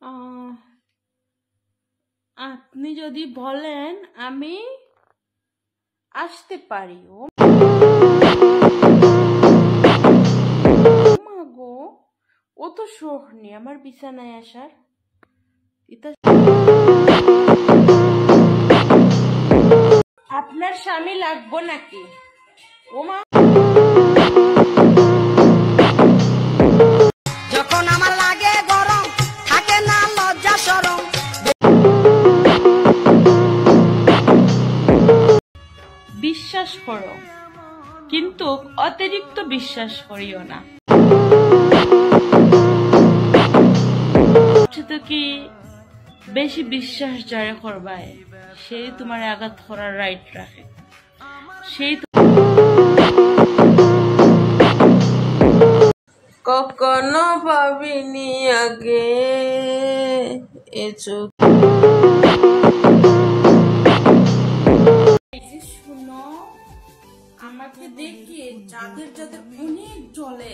আহ, আপনি যদি বলেন আমি আসতে পারি। ও মা গো, ও তো শখ নেই আমার বিছানায় আসার। এটা আপনার স্বামী লাগবো নাকি? ও মা, যখন আমার লাগে গরম থাকে না লজ্জা শরম। বিশ্বাস করো কিন্তু অতিরিক্ত বিশ্বাস করিও না। তো কি বেশি বিশ্বাস যারে করবায় সেই তোমার আঘাত করার রাইট রাখে। সেই কখনো ভাবিনি আগে এ চোখ। শুনো, আমাকে দেখে যাদের যাদের অনেক জ্বলে